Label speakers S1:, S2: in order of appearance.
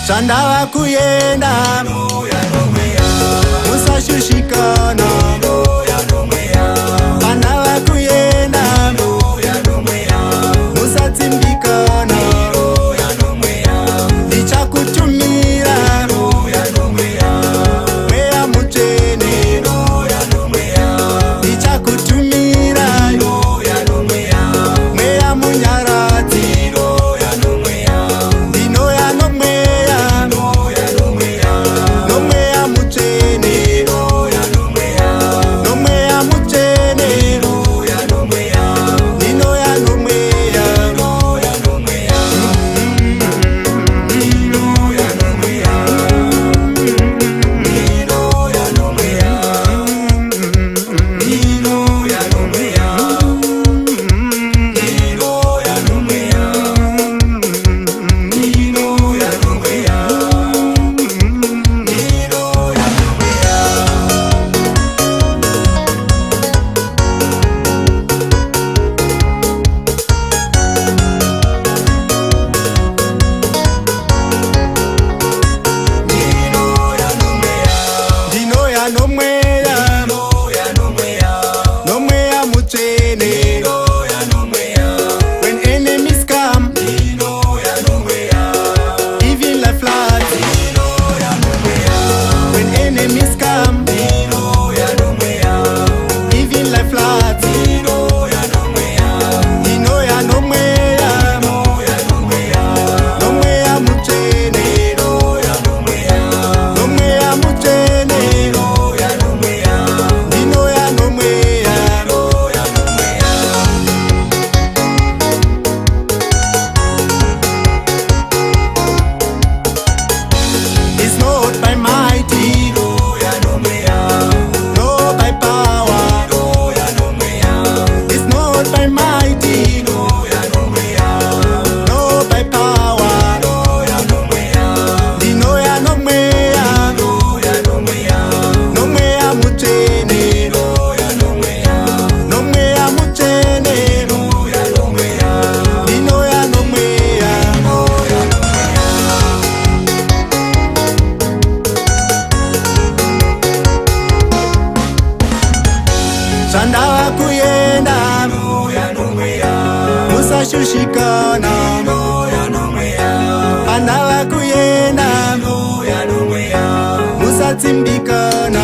S1: Chandava kuyenda musashushikana Chandava kuyenda musatsimbikana Ndichakutumira mweya mutsvene Ndichakutumira mweya munyaradzi Ndinouya nomweya mutsvene nomweya mutsvene Ndinouya nomweya nomweya mutsvene When enemies come even like floods When enemies come even like floods Ndinouya nomweya mutsvene nomweya mutsvene Ndinouya nomweya It's not by mighty, no by power. It's not by mighty, no by power. Ndinouya nomweya mutsvene nomweya mutsvene Ndinouya nomweya Chandava kuyenda musashushikana Chandava kuyenda musatsimbikana